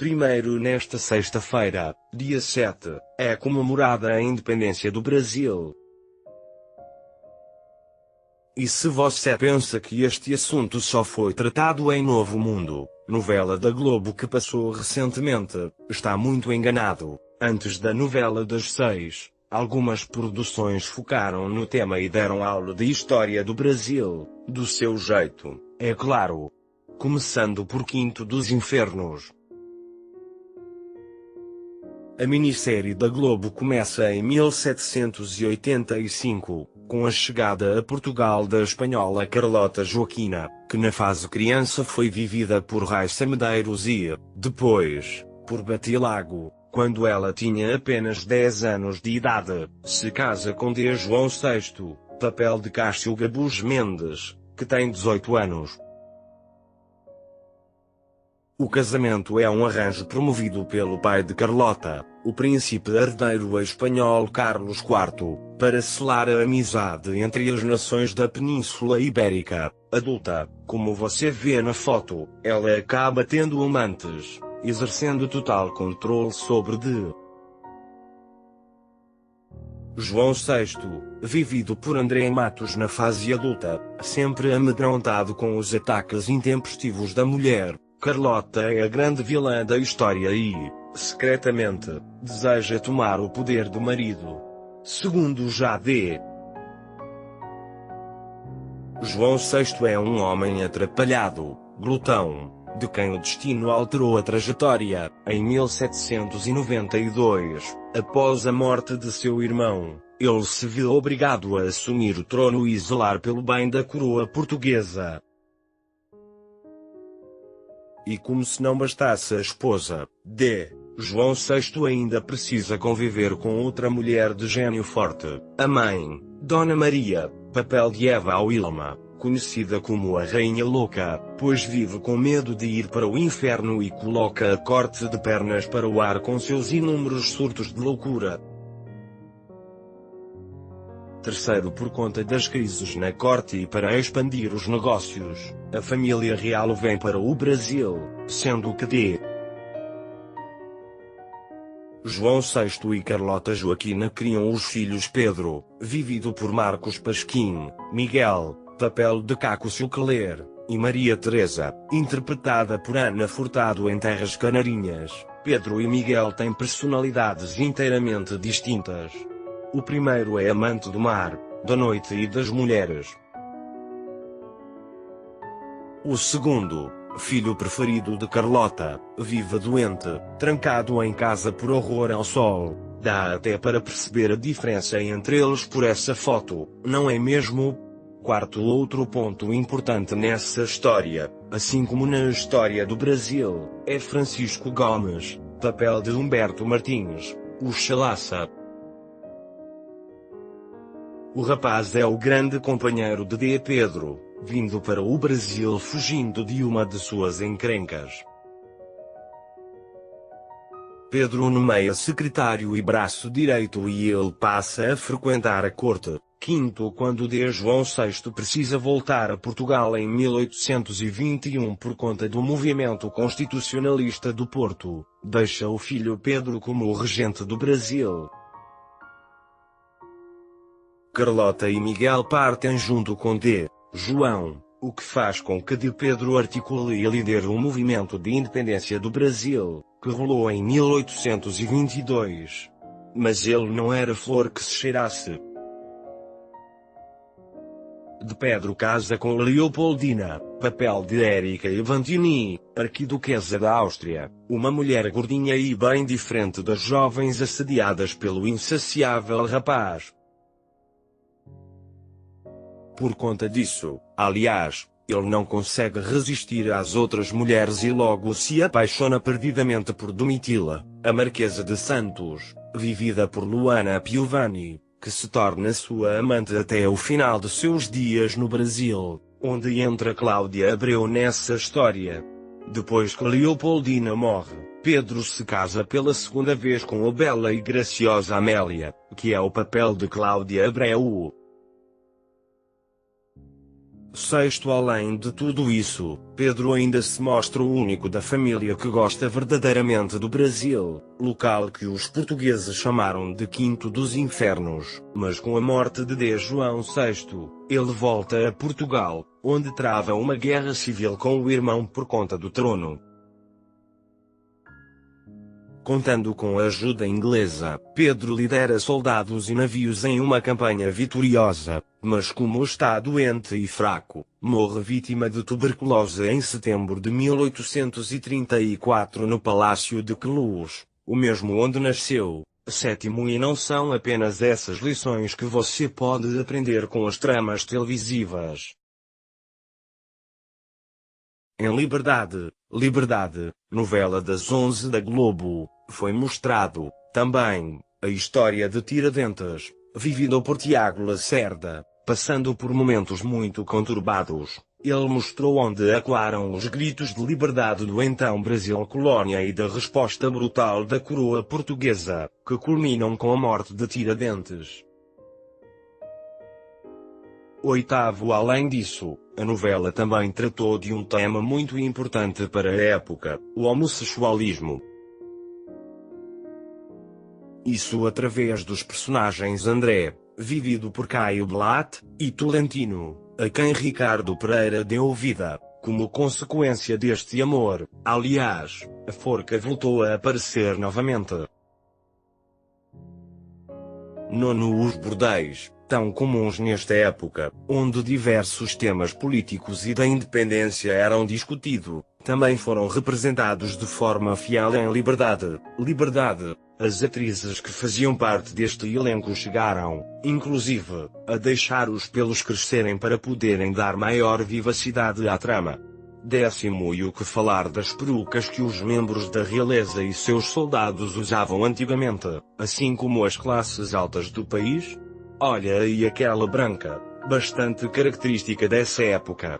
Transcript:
Primeiro, nesta sexta-feira, dia 7, é comemorada a independência do Brasil. E se você pensa que este assunto só foi tratado em Novo Mundo, novela da Globo que passou recentemente, está muito enganado. Antes da novela das 6, algumas produções focaram no tema e deram aula de história do Brasil, do seu jeito, é claro. Começando por Quinto dos Infernos. A minissérie da Globo começa em 1785, com a chegada a Portugal da espanhola Carlota Joaquina, que na fase criança foi vivida por Raissa Medeiros e, depois, por Batilago, quando ela tinha apenas 10 anos de idade, se casa com D. João VI, papel de Cássio Gabus Mendes, que tem 18 anos. O casamento é um arranjo promovido pelo pai de Carlota, o príncipe herdeiro espanhol Carlos IV, para selar a amizade entre as nações da Península Ibérica. Adulta, como você vê na foto, ela acaba tendo amantes, exercendo total controle sobre D. João VI, vivido por André Matos na fase adulta, sempre amedrontado com os ataques intempestivos da mulher. Carlota é a grande vilã da história e, secretamente, deseja tomar o poder do marido. Segundo já D. João VI é um homem atrapalhado, glutão, de quem o destino alterou a trajetória. Em 1792, após a morte de seu irmão, ele se viu obrigado a assumir o trono e zelar pelo bem da coroa portuguesa. E como se não bastasse a esposa, D. João VI ainda precisa conviver com outra mulher de gênio forte, a mãe, Dona Maria, papel de Eva Wilma, conhecida como a Rainha Louca, pois vive com medo de ir para o inferno e coloca a corte de pernas para o ar com seus inúmeros surtos de loucura. Terceiro, por conta das crises na corte e para expandir os negócios, a família real vem para o Brasil, sendo que D. João VI e Carlota Joaquina criam os filhos Pedro, vivido por Marcos Pasquim, Miguel, papel de Caco Celer, e Maria Teresa, interpretada por Ana Furtado em Terras Canarinhas. Pedro e Miguel têm personalidades inteiramente distintas. O primeiro é amante do mar, da noite e das mulheres. O segundo, filho preferido de Carlota, vive doente, trancado em casa por horror ao sol. Dá até para perceber a diferença entre eles por essa foto, não é mesmo? Quarto, outro ponto importante nessa história, assim como na história do Brasil, é Francisco Gomes, papel de Humberto Martins, o Chalaça. O rapaz é o grande companheiro de D. Pedro, vindo para o Brasil fugindo de uma de suas encrencas. Pedro nomeia secretário e braço direito e ele passa a frequentar a corte. Quinto, quando D. João VI precisa voltar a Portugal em 1821 por conta do movimento constitucionalista do Porto, deixa o filho Pedro como o regente do Brasil. Carlota e Miguel partem junto com D. João, o que faz com que D. Pedro articule e lidere o movimento de independência do Brasil, que rolou em 1822. Mas ele não era flor que se cheirasse. D. Pedro casa com Leopoldina, papel de Érica Evantini, arquiduquesa da Áustria, uma mulher gordinha e bem diferente das jovens assediadas pelo insaciável rapaz. Por conta disso, aliás, ele não consegue resistir às outras mulheres e logo se apaixona perdidamente por Domitila, a Marquesa de Santos, vivida por Luana Piovani, que se torna sua amante até o final de seus dias no Brasil, onde entra Cláudia Abreu nessa história. Depois que Leopoldina morre, Pedro se casa pela segunda vez com a bela e graciosa Amélia, que é o papel de Cláudia Abreu. Sexto, além de tudo isso, Pedro ainda se mostra o único da família que gosta verdadeiramente do Brasil, local que os portugueses chamaram de Quinto dos Infernos, mas com a morte de D. João VI, ele volta a Portugal, onde trava uma guerra civil com o irmão por conta do trono. Contando com a ajuda inglesa, Pedro lidera soldados e navios em uma campanha vitoriosa, mas como está doente e fraco, morre vítima de tuberculose em setembro de 1834 no Palácio de Queluz, o mesmo onde nasceu. Sétimo, e não são apenas essas lições que você pode aprender com as tramas televisivas. Em Liberdade, novela das 11 da Globo, foi mostrado, também, a história de Tiradentes, vivida por Tiago Lacerda, passando por momentos muito conturbados. Ele mostrou onde ecoaram os gritos de liberdade do então Brasil colônia e da resposta brutal da coroa portuguesa, que culminam com a morte de Tiradentes. Oitavo, além disso, a novela também tratou de um tema muito importante para a época, o homossexualismo. Isso através dos personagens André, vivido por Caio Blatt, e Tolentino, a quem Ricardo Pereira deu vida. Como consequência deste amor, aliás, a forca voltou a aparecer novamente. Nono, os bordéis, tão comuns nesta época, onde diversos temas políticos e da independência eram discutidos, também foram representados de forma fiel em Liberdade. As atrizes que faziam parte deste elenco chegaram, inclusive, a deixar os pelos crescerem para poderem dar maior vivacidade à trama. Décimo, e o que falar das perucas que os membros da realeza e seus soldados usavam antigamente, assim como as classes altas do país? Olha aí aquela branca, bastante característica dessa época.